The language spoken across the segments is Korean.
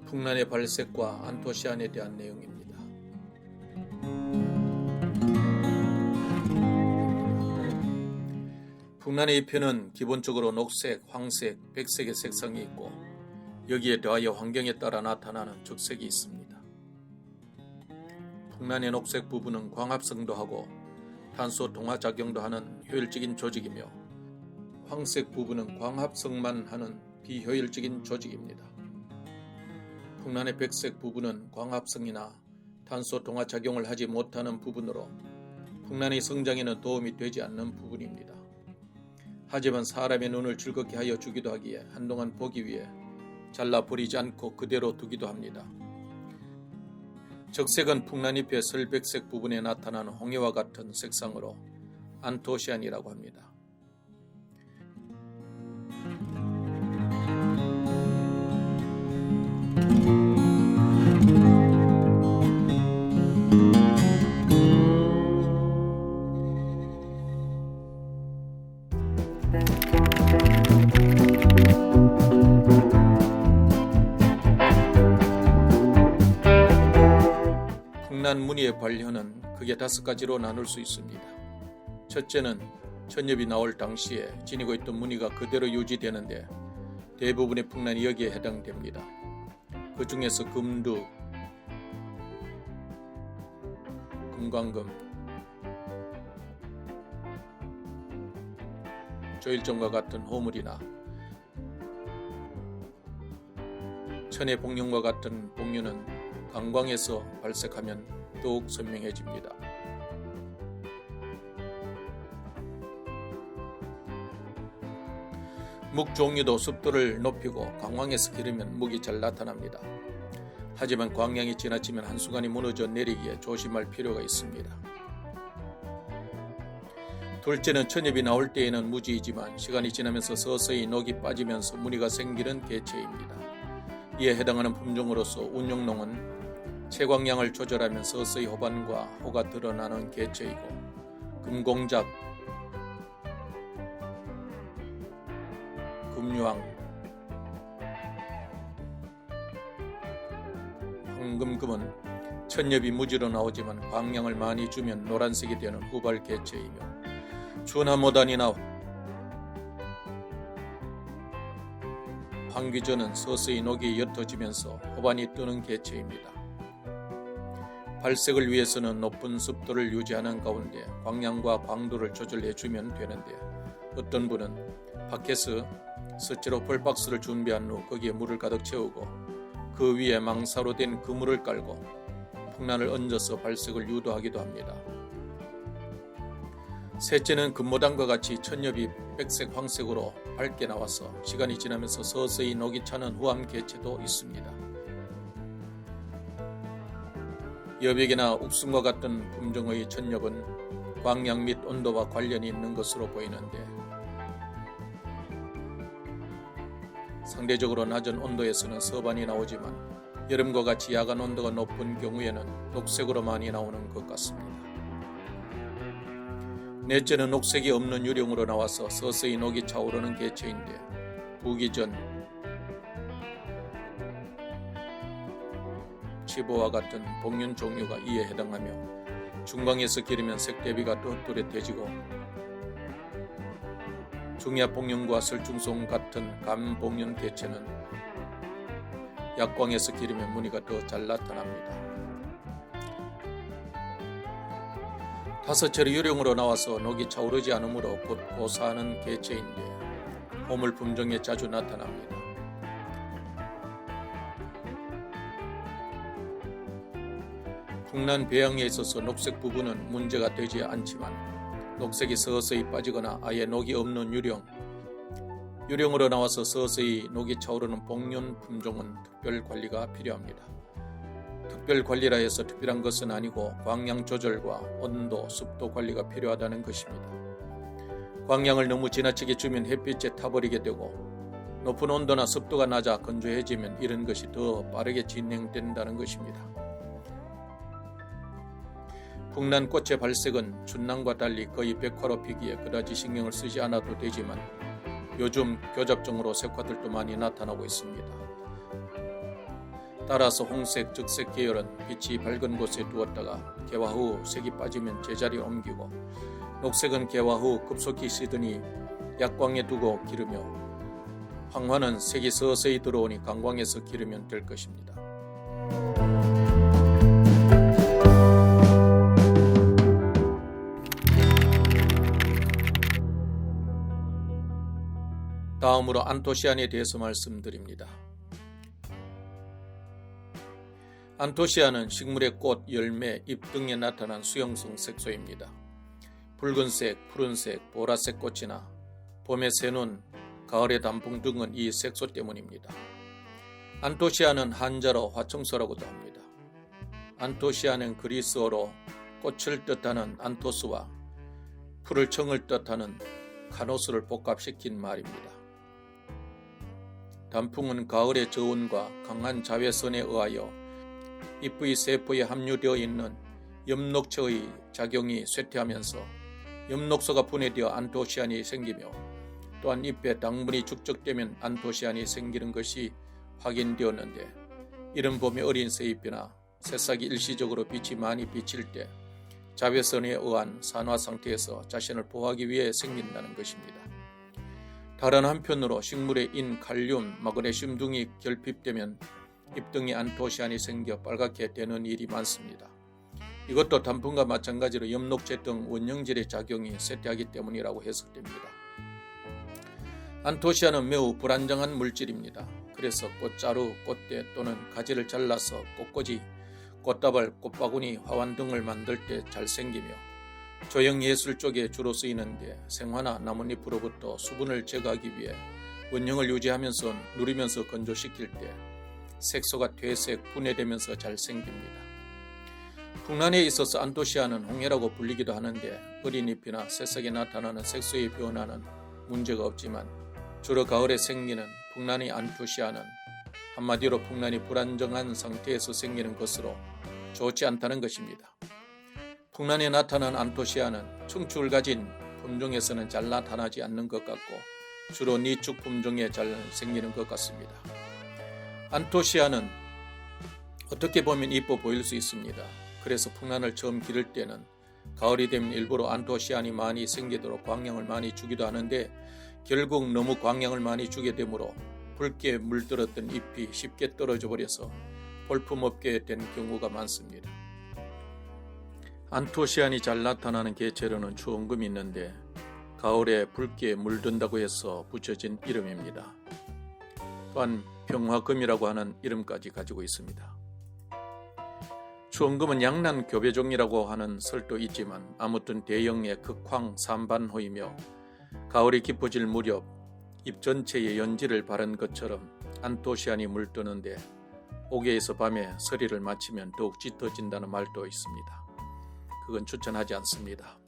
풍란의 발색과 안토시아닌에 대한 내용입니다. 풍란의 잎에는 기본적으로 녹색, 황색, 백색의 색상이 있고 여기에 더하여 환경에 따라 나타나는 적색이 있습니다. 풍란의 녹색 부분은 광합성도 하고 탄소 동화작용도 하는 효율적인 조직이며 황색 부분은 광합성만 하는 비효율적인 조직입니다. 풍란의 백색 부분은 광합성이나 탄소 동화작용을 하지 못하는 부분으로 풍란의 성장에는 도움이 되지 않는 부분입니다. 하지만 사람의 눈을 즐겁게 하여 주기도 하기에 한동안 보기 위해 잘라버리지 않고 그대로 두기도 합니다. 적색은 풍란잎의 설백색 부분에 나타나는 홍해와 같은 색상으로 안토시아닌이라고 합니다. 풍란 무늬의 발현은 크게 5가지로 나눌 수 있습니다. 첫째는 천엽이 나올 당시에 지니고 있던 무늬가 그대로 유지되는데 대부분의 풍란이 여기에 해당됩니다. 그 중에서 금두, 금광금, 조일점과 같은 호물이나 천의 복륜과 같은 복륜은 강광에서 발색하면 더욱 선명해집니다. 묵 종류도 습도를 높이고 강황에서 기르면 묵이 잘 나타납니다. 하지만 광량이 지나치면 한순간에 무너져 내리기에 조심할 필요가 있습니다. 둘째는 천엽이 나올 때에는 무지이지만 시간이 지나면서 서서히 녹이 빠지면서 무늬가 생기는 개체입니다. 이에 해당하는 품종으로서 운용농은 채광량을 조절하면 서서히 호반과 호가 드러나는 개체이고 금공작, 금유황, 황금금은 천엽이 무지로 나오지만 광량을 많이 주면 노란색이 되는 후발 개체이며 주나모단이나 황귀전은 서서히 녹이 옅어지면서 호반이 뜨는 개체입니다. 발색을 위해서는 높은 습도를 유지하는 가운데 광량과 광도를 조절해주면 되는데 어떤 분은 밖에서 스티로 폴박스를 준비한 후 거기에 물을 가득 채우고 그 위에 망사로 된 그물을 깔고 풍란을 얹어서 발색을 유도하기도 합니다. 셋째는 금모단과 같이 천엽이 백색, 황색으로 밝게 나와서 시간이 지나면서 서서히 녹이 차는 후암 개체도 있습니다. 여백이나 옥순과 같은 품종의 천엽은 광량 및 온도와 관련이 있는 것으로 보이는데 상대적으로 낮은 온도에서는 서반이 나오지만 여름과 같이 야간 온도가 높은 경우에는 녹색으로 많이 나오는 것 같습니다. 넷째는 녹색이 없는 유령으로 나와서 서서히 녹이 차오르는 개체인데 부기전, 치보와 같은 복륜 종류가 이에 해당하며 중광에서 기르면 색 대비가 더 뚜렷해지고 중야 복륜과 설중송 같은 감복륜 개체는 약광에서 기르면 무늬가 더 잘 나타납니다. 다섯째로 유령으로 나와서 녹이 차오르지 않으므로 곧 고사하는 개체인데 호물 품종에 자주 나타납니다. 풍란 배양에 있어서 녹색 부분은 문제가 되지 않지만 녹색이 서서히 빠지거나 아예 녹이 없는 유령으로 나와서 서서히 녹이 차오르는 복륜 품종은 특별 관리가 필요합니다. 특별 관리라 해서 특별한 것은 아니고 광량 조절과 온도, 습도 관리가 필요하다는 것입니다. 광량을 너무 지나치게 주면 햇빛에 타버리게 되고 높은 온도나 습도가 낮아 건조해지면 이런 것이 더 빠르게 진행된다는 것입니다. 풍란 꽃의 발색은 춘랑과 달리 거의 백화로 피기에 그다지 신경을 쓰지 않아도 되지만 요즘 교잡종으로 색화들도 많이 나타나고 있습니다. 따라서 홍색, 적색 계열은 빛이 밝은 곳에 두었다가 개화 후 색이 빠지면 제자리에 옮기고, 녹색은 개화 후 급속히 시드니 약광에 두고 기르며, 황화는 색이 서서히 들어오니 강광에서 기르면 될 것입니다. 다음으로 안토시안에 대해서 말씀드립니다. 안토시안은 식물의 꽃, 열매, 잎 등에 나타난 수용성 색소입니다. 붉은색, 푸른색, 보라색 꽃이나 봄의 새눈, 가을의 단풍 등은 이 색소 때문입니다. 안토시아는 한자로 화청소라고도 합니다. 안토시아는 그리스어로 꽃을 뜻하는 안토스와 푸를 청을 뜻하는 카노스를 복합시킨 말입니다. 단풍은 가을의 저온과 강한 자외선에 의하여 잎의 세포에 함유되어 있는 엽록체의 작용이 쇠퇴하면서 엽록소가 분해되어 안토시안이 생기며, 또한 잎에 당분이 축적되면 안토시안이 생기는 것이 확인되었는데, 이른 봄의 어린 새잎이나 새싹이 일시적으로 빛이 많이 비칠 때 자외선에 의한 산화 상태에서 자신을 보호하기 위해 생긴다는 것입니다. 다른 한편으로 식물의 인, 칼륨, 마그네슘 등이 결핍되면 잎 등에 안토시안이 생겨 빨갛게 되는 일이 많습니다. 이것도 단풍과 마찬가지로 엽록체 등 원형질의 작용이 쇠퇴하기 때문이라고 해석됩니다. 안토시안은 매우 불안정한 물질입니다. 그래서 꽃자루, 꽃대 또는 가지를 잘라서 꽃꽂이, 꽃다발, 꽃바구니, 화환 등을 만들 때 잘 생기며, 조형예술 쪽에 주로 쓰이는데 생화나 나뭇잎으로부터 수분을 제거하기 위해 원형을 유지하면서 누리면서 건조시킬 때 색소가 퇴색, 분해되면서 잘 생깁니다. 풍란에 있어서 안토시아는 홍해라고 불리기도 하는데, 어린 잎이나 새싹에 나타나는 색소의 변화는 문제가 없지만 주로 가을에 생기는 풍란의 안토시아는 한마디로 풍란이 불안정한 상태에서 생기는 것으로 좋지 않다는 것입니다. 풍란에 나타난 안토시아는 청축을 가진 품종에서는 잘 나타나지 않는 것 같고 주로 니축 품종에 잘 생기는 것 같습니다. 안토시아는 어떻게 보면 이뻐 보일 수 있습니다. 그래서 풍란을 처음 기를 때는 가을이 되면 일부러 안토시안이 많이 생기도록 광량을 많이 주기도 하는데, 결국 너무 광량을 많이 주게 되므로 붉게 물들었던 잎이 쉽게 떨어져 버려서 볼품없게 된 경우가 많습니다. 안토시안이 잘 나타나는 개체로는 추원금이 있는데 가을에 붉게 물든다고 해서 붙여진 이름입니다. 또한 평화금이라고 하는 이름까지 가지고 있습니다. 추원금은 양난 교배종이라고 하는 설도 있지만 아무튼 대형의 극황 산반호이며 가을이 깊어질 무렵 잎 전체에 연지를 바른 것처럼 안토시안이 물드는데 옥외에서 밤에 서리를 마치면 더욱 짙어진다는 말도 있습니다. 그건 추천하지 않습니다.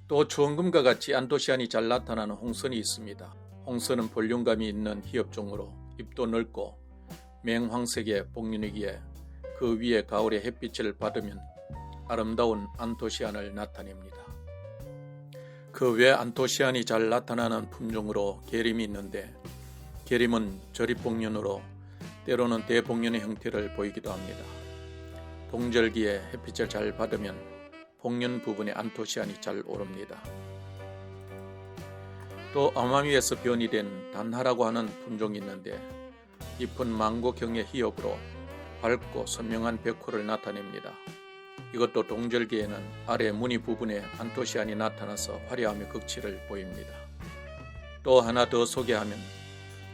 또 추원금과 같이 안토시안이 잘 나타나는 홍선이 있습니다. 홍선은 볼륨감이 있는 희엽종으로 잎도 넓고 맹황색의 복륜이기에 그 위에 가을의 햇빛을 받으면 아름다운 안토시안을 나타냅니다. 그 외 안토시안이 잘 나타나는 품종으로 계림이 있는데, 계림은 저립복륜으로 때로는 대복륜의 형태를 보이기도 합니다. 동절기에 햇빛을 잘 받으면 복륜 부분에 안토시안이 잘 오릅니다. 또 어마미에서 변이된 단하라고 하는 품종이 있는데, 잎은 망고경의 희엽으로 밝고 선명한 백호를 나타냅니다. 이것도 동절기에는 아래 무늬 부분에 안토시안이 나타나서 화려하며 극치를 보입니다. 또 하나 더 소개하면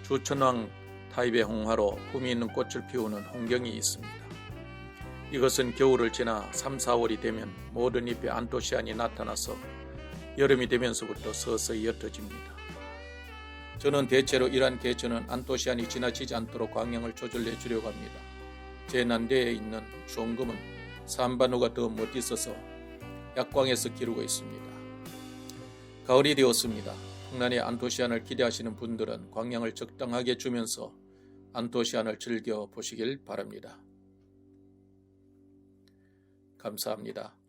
주천왕 타입의 홍화로 품위 있는 꽃을 피우는 홍경이 있습니다. 이것은 겨울을 지나 3, 4월이 되면 모든 잎에 안토시안이 나타나서 여름이 되면서부터 서서히 옅어집니다. 저는 대체로 이러한 개체는 안토시안이 지나치지 않도록 광량을 조절해 주려고 합니다. 제 난대에 있는 추원금은 산반호가 더 멋있어서 약광에서 기르고 있습니다. 가을이 되었습니다. 풍란의 안토시안을 기대하시는 분들은 광량을 적당하게 주면서 안토시안을 즐겨보시길 바랍니다. 감사합니다.